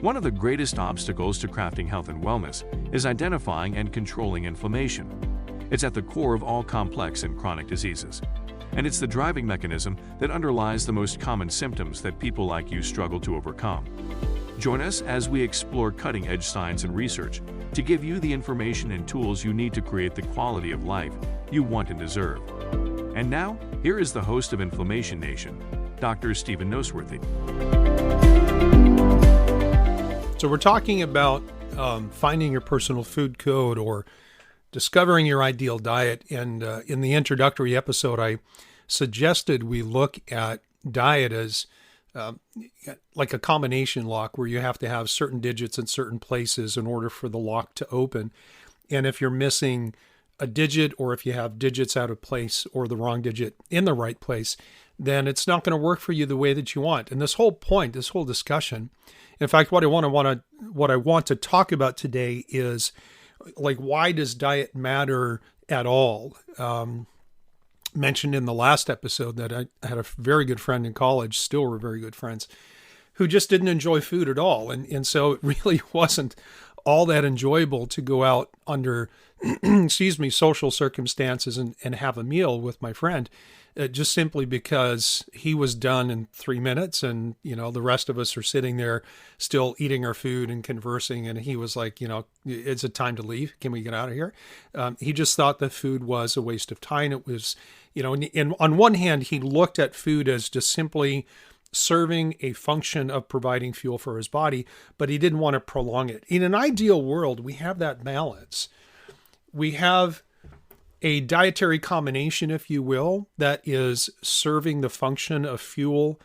One of the greatest obstacles to crafting health and wellness is identifying and controlling inflammation. It's at the core of all complex and chronic diseases, and it's the driving mechanism that underlies the most common symptoms that people like you struggle to overcome. Join us as we explore cutting-edge science and research to give you the information and tools you need to create the quality of life you want and deserve. And now, here is the host of Inflammation Nation, Dr. Stephen Noseworthy. So we're talking about finding your personal food code or discovering your ideal diet. And in the introductory episode, I suggested we look at diet as like a combination lock where you have to have certain digits in certain places in order for the lock to open. And if you're missing a digit, or if you have digits out of place or the wrong digit in the right place, then it's not going to work for you the way that you want. And this whole point, this whole discussion, in fact, what I want to talk about today is like, why does diet matter at all? Mentioned in the last episode that I had a very good friend in college, still we're very good friends, who just didn't enjoy food at all. And so it really wasn't all that enjoyable to go out under, social circumstances and have a meal with my friend, just simply because he was done in 3 minutes. And, the rest of us are sitting there still eating our food and conversing. And he was like, it's a time to leave. Can we get out of here? He just thought the food was a waste of time. It was, and on one hand, he looked at food as just simply serving a function of providing fuel for his body, but he didn't want to prolong it. In an ideal world, we have that balance. We have a dietary combination, if you will, that is serving the function of fuel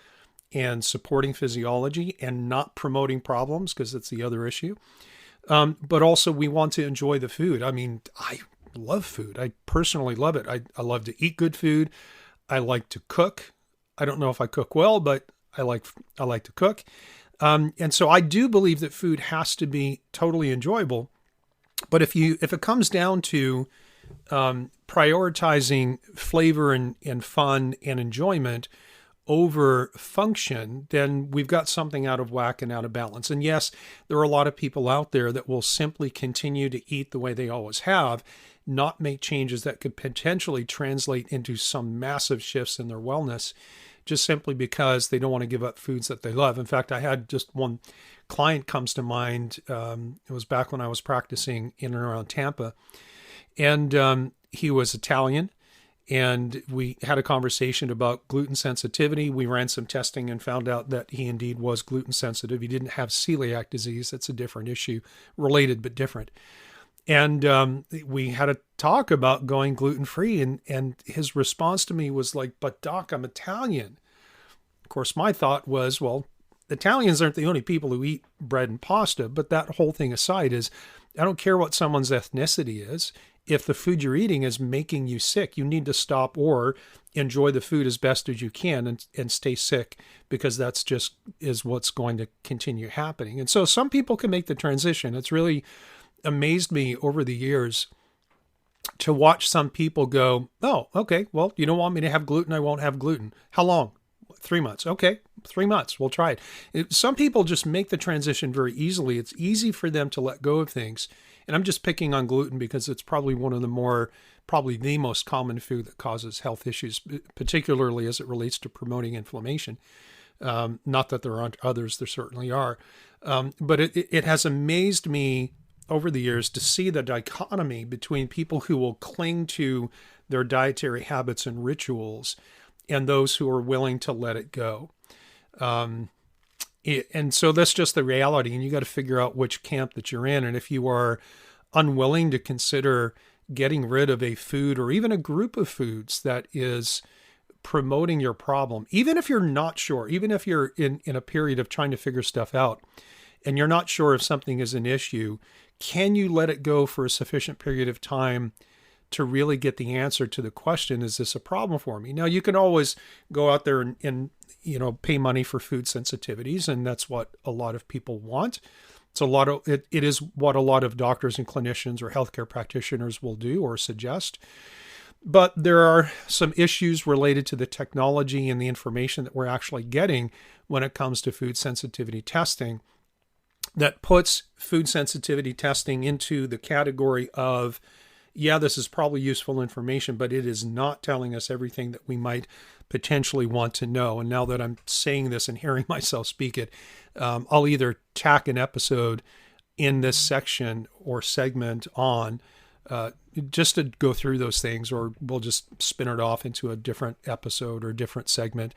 and supporting physiology and not promoting problems, because that's the other issue. But also we want to enjoy the food. I mean, I love food. I personally love it. I love to eat good food. I like to cook. I don't know if I cook well, but I like to cook. And so I do believe that food has to be totally enjoyable. But if it comes down to prioritizing flavor and fun and enjoyment over function, then we've got something out of whack and out of balance. And yes, there are a lot of people out there that will simply continue to eat the way they always have, not make changes that could potentially translate into some massive shifts in their wellness, just simply because they don't want to give up foods that they love. In fact, I had just one client comes to mind. It was back when I was practicing in and around Tampa. And he was Italian. And we had a conversation about gluten sensitivity. We ran some testing and found out that he indeed was gluten sensitive. He didn't have celiac disease. That's a different issue, related but different. And we had a talk about going gluten-free. And his response to me was like, "But doc, I'm Italian." Of course, my thought was, well, Italians aren't the only people who eat bread and pasta. But that whole thing aside is, I don't care what someone's ethnicity is. If the food you're eating is making you sick, you need to stop or enjoy the food as best as you can and stay sick, because that's just is what's going to continue happening. And so some people can make the transition. It's really amazed me over the years to watch some people go, "Oh, okay, well, you don't want me to have gluten, I won't have gluten." How long? 3 months. Okay, 3 months. We'll try it. Some people just make the transition very easily. It's easy for them to let go of things. And I'm just picking on gluten because it's probably probably the most common food that causes health issues, particularly as it relates to promoting inflammation. Not that there aren't others, there certainly are. But it has amazed me over the years to see the dichotomy between people who will cling to their dietary habits and rituals and those who are willing to let it go. And so that's just the reality, and you got to figure out which camp that you're in. And if you are unwilling to consider getting rid of a food or even a group of foods that is promoting your problem, even if you're not sure, even if you're in a period of trying to figure stuff out and you're not sure if something is an issue, can you let it go for a sufficient period of time to really get the answer to the question, is this a problem for me? Now, you can always go out there and pay money for food sensitivities, and that's what a lot of people want. It is what a lot of doctors and clinicians or healthcare practitioners will do or suggest. But there are some issues related to the technology and the information that we're actually getting when it comes to food sensitivity testing. that puts food sensitivity testing into the category of, yeah, this is probably useful information, but it is not telling us everything that we might potentially want to know. And now that I'm saying this and hearing myself speak it, I'll either tack an episode in this section or segment on just to go through those things, or we'll just spin it off into a different episode or different segment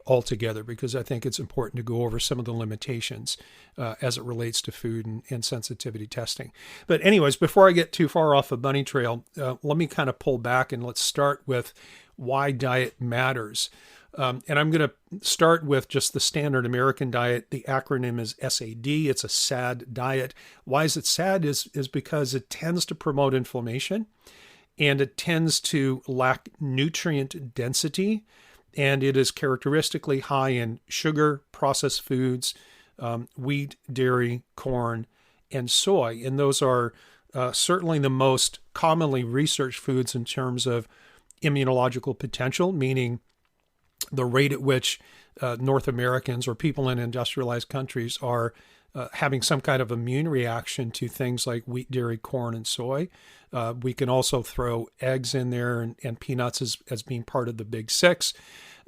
altogether, because I think it's important to go over some of the limitations as it relates to food and sensitivity testing. But anyways, before I get too far off a bunny trail, let me kind of pull back and let's start with why diet matters. And I'm going to start with just the standard American diet. The acronym is SAD. It's a SAD diet. Why is it SAD? Is because it tends to promote inflammation, and it tends to lack nutrient density, and it is characteristically high in sugar, processed foods, wheat, dairy, corn, and soy. And those are certainly the most commonly researched foods in terms of immunological potential, meaning the rate at which North Americans or people in industrialized countries are having some kind of immune reaction to things like wheat, dairy, corn, and soy. We can also throw eggs in there and peanuts as being part of the big six.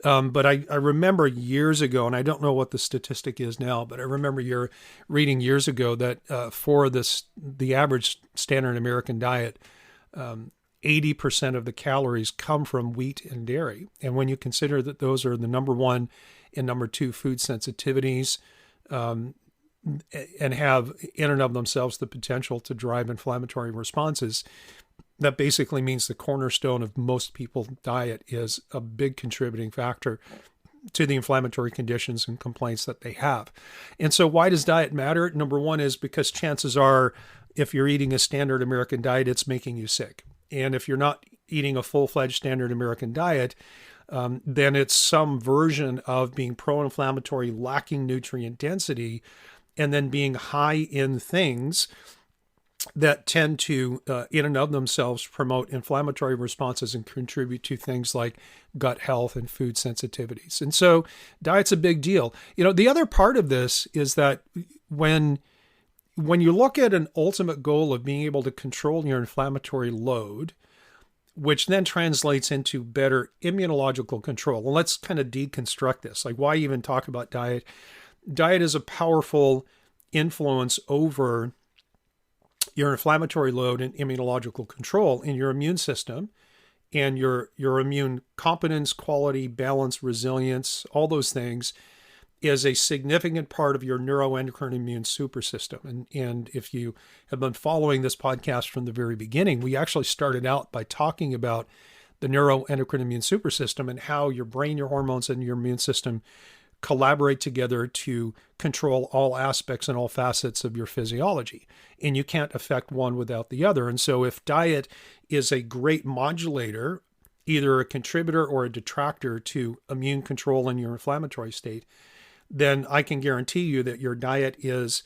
But I remember years ago, and I don't know what the statistic is now, but I remember reading years ago that for the average standard American diet, 80% of the calories come from wheat and dairy. And when you consider that those are the number one and number two food sensitivities, and have in and of themselves the potential to drive inflammatory responses, that basically means the cornerstone of most people's diet is a big contributing factor to the inflammatory conditions and complaints that they have. And so why does diet matter? Number one is because chances are, if you're eating a standard American diet, it's making you sick. And if you're not eating a full-fledged standard American diet, then it's some version of being pro-inflammatory, lacking nutrient density, and then being high in things that tend to, in and of themselves, promote inflammatory responses and contribute to things like gut health and food sensitivities. And so diet's a big deal. The other part of this is that when you look at an ultimate goal of being able to control your inflammatory load, which then translates into better immunological control. Well, let's kind of deconstruct this. Like, why even talk about diet? Diet is a powerful influence over your inflammatory load and immunological control in your immune system and your immune competence, quality, balance, resilience, all those things is a significant part of your neuroendocrine immune super system. And if you have been following this podcast from the very beginning, we actually started out by talking about the neuroendocrine immune super system and how your brain, your hormones, and your immune system collaborate together to control all aspects and all facets of your physiology. And you can't affect one without the other. And so if diet is a great modulator, either a contributor or a detractor to immune control in your inflammatory state, then I can guarantee you that your diet is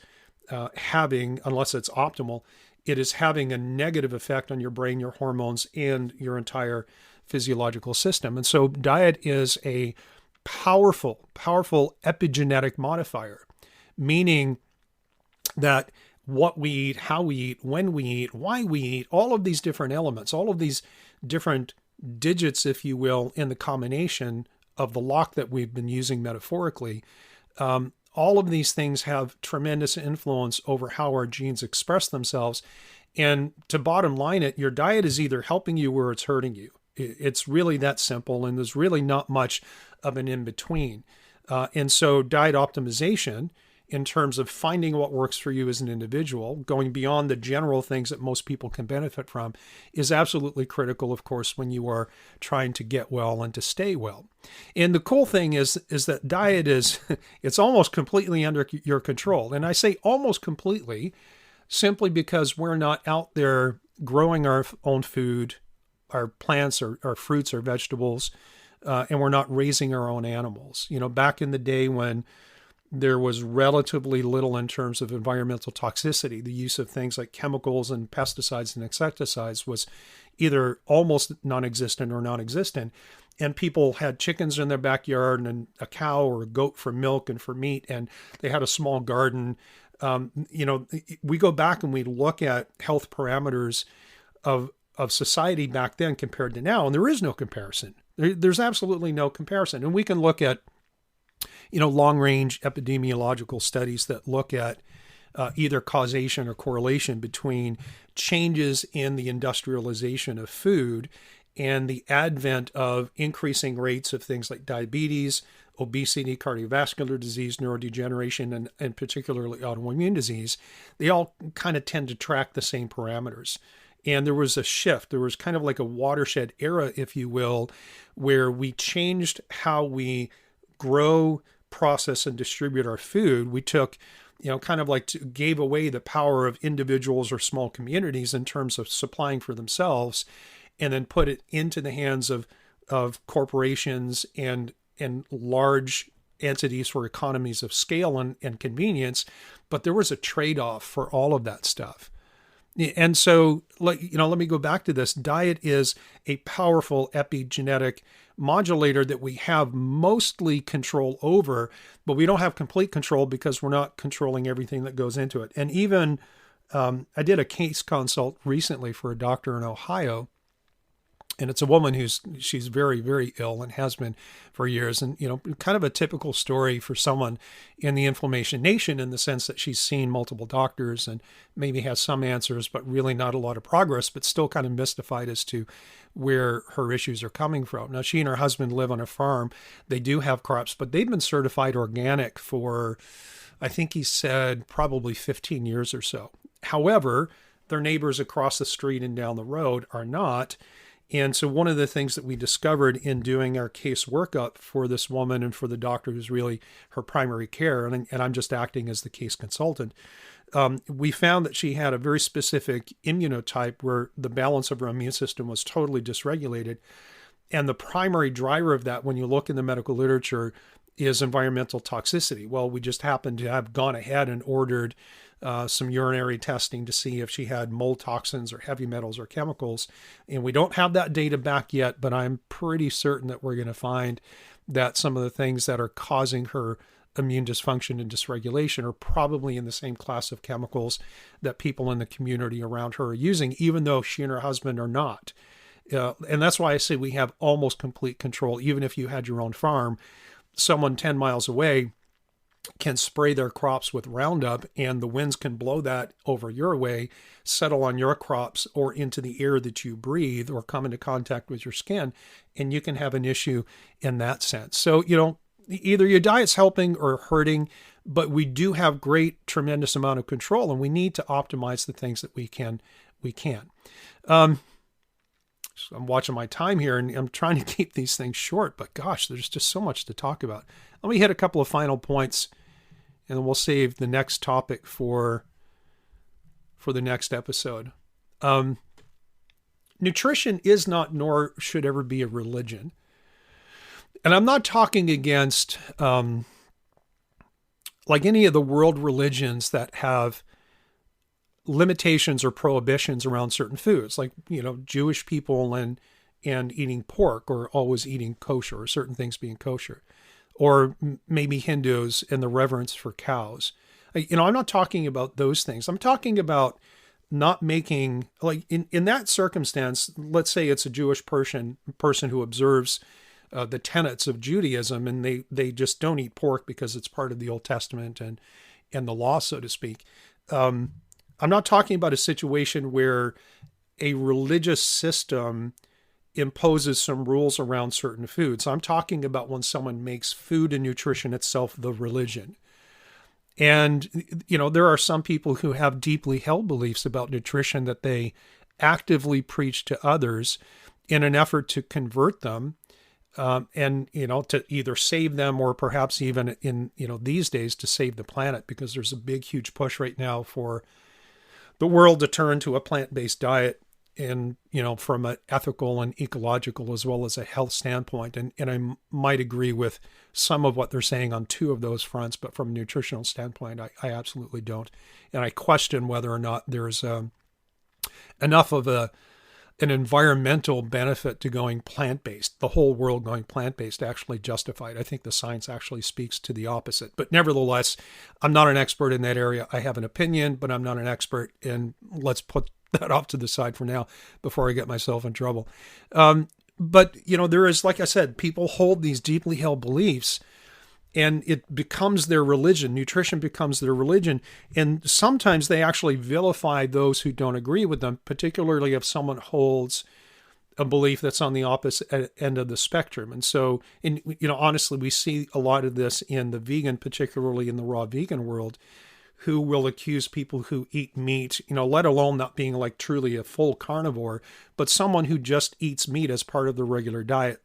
having, unless it's optimal, it is having a negative effect on your brain, your hormones, and your entire physiological system. And so diet is a powerful epigenetic modifier, meaning that what we eat, how we eat, when we eat, why we eat, all of these different elements, all of these different digits, if you will, in the combination of the lock that we've been using metaphorically, all of these things have tremendous influence over how our genes express themselves. And to bottom line it, your diet is either helping you or it's hurting you. It's really that simple, and there's really not much of an in-between. And so diet optimization, in terms of finding what works for you as an individual, going beyond the general things that most people can benefit from, is absolutely critical, of course, when you are trying to get well and to stay well. And the cool thing is that diet it's almost completely under your control. And I say almost completely simply because we're not out there growing our own food, our plants or our fruits or vegetables, and we're not raising our own animals. Back in the day when there was relatively little in terms of environmental toxicity, the use of things like chemicals and pesticides and insecticides was either almost non-existent or non-existent. and people had chickens in their backyard and a cow or a goat for milk and for meat, and they had a small garden. We go back and we look at health parameters of society back then compared to now, and there is no comparison. There's absolutely no comparison. And we can look at, long-range epidemiological studies that look at either causation or correlation between changes in the industrialization of food and the advent of increasing rates of things like diabetes, obesity, cardiovascular disease, neurodegeneration, and particularly autoimmune disease. They all kind of tend to track the same parameters. And there was a shift. There was kind of like a watershed era, if you will, where we changed how we grow, process, and distribute our food. We took, kind of like gave away the power of individuals or small communities in terms of supplying for themselves, and then put it into the hands of corporations and large entities for economies of scale and convenience. But there was a trade-off for all of that stuff. And so, let me go back to this. Diet is a powerful epigenetic modulator that we have mostly control over, but we don't have complete control because we're not controlling everything that goes into it. And even I did a case consult recently for a doctor in Ohio, and it's a woman she's very, very ill and has been for years. And, kind of a typical story for someone in the inflammation nation, in the sense that she's seen multiple doctors and maybe has some answers, but really not a lot of progress, but still kind of mystified as to where her issues are coming from. Now, she and her husband live on a farm. They do have crops, but they've been certified organic for, I think he said, probably 15 years or so. However, their neighbors across the street and down the road are not. And so one of the things that we discovered in doing our case workup for this woman and for the doctor who's really her primary care, and I'm just acting as the case consultant, we found that she had a very specific immunotype where the balance of her immune system was totally dysregulated. And the primary driver of that, when you look in the medical literature, is environmental toxicity. Well, we just happened to have gone ahead and ordered some urinary testing to see if she had mold toxins or heavy metals or chemicals. And we don't have that data back yet, but I'm pretty certain that we're going to find that some of the things that are causing her immune dysfunction and dysregulation are probably in the same class of chemicals that people in the community around her are using, even though she and her husband are not. And that's why I say we have almost complete control. Even if you had your own farm, someone 10 miles away can spray their crops with Roundup, and the winds can blow that over your way, settle on your crops or into the air that you breathe or come into contact with your skin, and you can have an issue in that sense. So, either your diet's helping or hurting, but we do have tremendous amount of control, and we need to optimize the things that we can. So I'm watching my time here, and I'm trying to keep these things short, but gosh, there's just so much to talk about. Let me hit a couple of final points, and then we'll save the next topic for the next episode. Nutrition is not, nor should ever be, a religion. And I'm not talking against like any of the world religions that have limitations or prohibitions around certain foods, like, Jewish people and eating pork, or always eating kosher, or certain things being kosher, or maybe Hindus and the reverence for cows. I'm not talking about those things. I'm talking about not making, like, in that circumstance, let's say it's a Jewish person who observes the tenets of Judaism, and they just don't eat pork because it's part of the Old Testament and the law, so to speak. I'm not talking about a situation where a religious system imposes some rules around certain foods. I'm talking about when someone makes food and nutrition itself the religion. And, there are some people who have deeply held beliefs about nutrition that they actively preach to others in an effort to convert them, and, to either save them, or perhaps even in, these days to save the planet, because there's a big, huge push right now for the world to turn to a plant-based diet, and, from an ethical and ecological as well as a health standpoint. And I might agree with some of what they're saying on two of those fronts, but from a nutritional standpoint, I absolutely don't. And I question whether or not there's enough of an environmental benefit to going plant-based, the whole world going plant-based, actually justified. I think the science actually speaks to the opposite. But nevertheless, I'm not an expert in that area. I have an opinion, but I'm not an expert. And let's put that off to the side for now before I get myself in trouble. But, there is, like I said, people hold these deeply held beliefs, and it becomes their religion. Nutrition becomes their religion. And sometimes they actually vilify those who don't agree with them, particularly if someone holds a belief that's on the opposite end of the spectrum. And so, honestly, we see a lot of this in the vegan, particularly in the raw vegan world, who will accuse people who eat meat, let alone not being like truly a full carnivore, but someone who just eats meat as part of the regular diet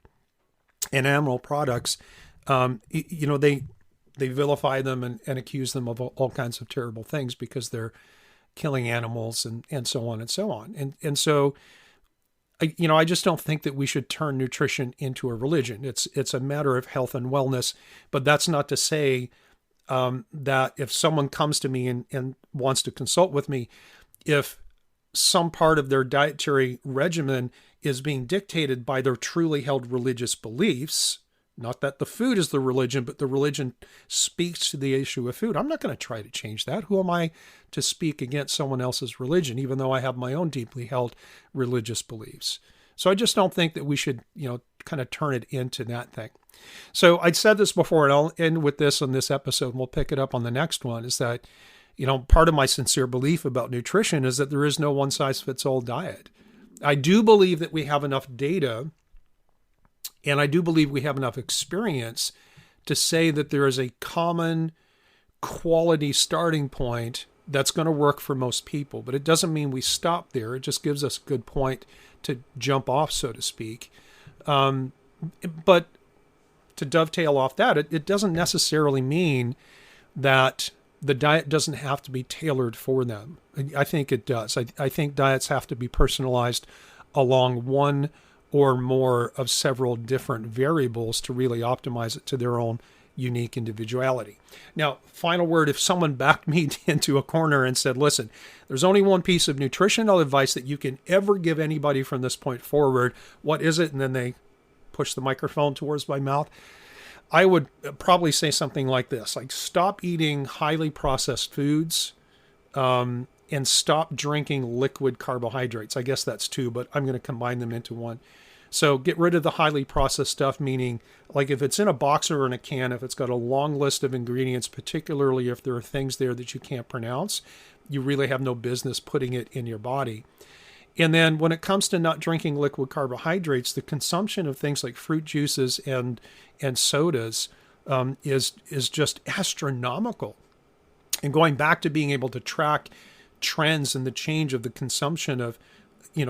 and animal products. They vilify them and accuse them of all kinds of terrible things because they're killing animals and so on and so on. And so, I just don't think that we should turn nutrition into a religion. It's a matter of health and wellness, but that's not to say that if someone comes to me and wants to consult with me, if some part of their dietary regimen is being dictated by their truly held religious beliefs, not that the food is the religion, but the religion speaks to the issue of food, I'm not going to try to change that. Who am I to speak against someone else's religion, even though I have my own deeply held religious beliefs? So I just don't think that we should, kind of turn it into that thing. So I'd said this before, and I'll end with this on this episode, and we'll pick it up on the next one, is that, part of my sincere belief about nutrition is that there is no one-size-fits-all diet. I do believe that we have enough data, and I do believe we have enough experience to say that there is a common quality starting point that's going to work for most people. But it doesn't mean we stop there. It just gives us a good point to jump off, so to speak. But to dovetail off that, it doesn't necessarily mean that the diet doesn't have to be tailored for them. I think it does. I think diets have to be personalized along one or more of several different variables to really optimize it to their own unique individuality. Now, final word, if someone backed me into a corner and said, listen, there's only one piece of nutritional advice that you can ever give anybody from this point forward, what is it? And then they push the microphone towards my mouth. I would probably say something like this, like stop eating highly processed foods and stop drinking liquid carbohydrates. I guess that's two, but I'm going to combine them into one. So get rid of the highly processed stuff, meaning like if it's in a box or in a can, if it's got a long list of ingredients, particularly if there are things there that you can't pronounce, you really have no business putting it in your body. And then when it comes to not drinking liquid carbohydrates, the consumption of things like fruit juices and sodas is just astronomical. And going back to being able to track trends and the change of the consumption of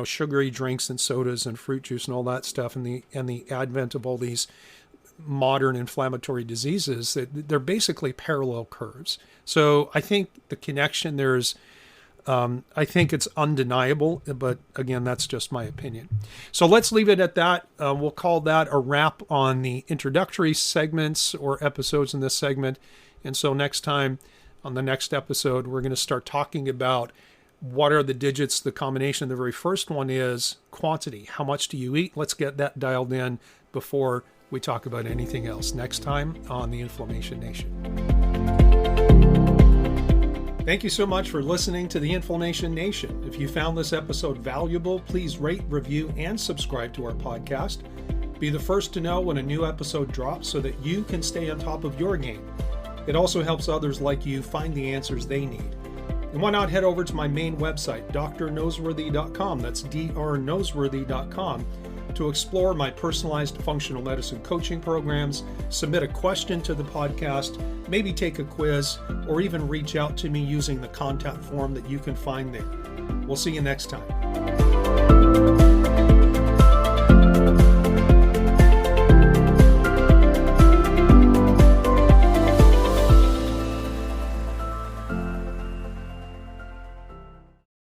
sugary drinks and sodas and fruit juice and all that stuff, and the advent of all these modern inflammatory diseases, they're basically parallel curves. So I think the connection there's, I think it's undeniable, but again, that's just my opinion. So let's leave it at that. We'll call that a wrap on the introductory segments or episodes in this segment. And so next time, on the next episode, we're going to start talking about what are the digits, the combination. The very first one is quantity. How much do you eat? Let's get that dialed in before we talk about anything else next time on the Inflammation Nation. Thank you so much for listening to the Inflammation Nation. If you found this episode valuable, please rate, review, and subscribe to our podcast. Be the first to know when a new episode drops so that you can stay on top of your game. It also helps others like you find the answers they need. And why not head over to my main website, drnoseworthy.com, that's drnoseworthy.com, to explore my personalized functional medicine coaching programs, submit a question to the podcast, maybe take a quiz, or even reach out to me using the contact form that you can find there. We'll see you next time.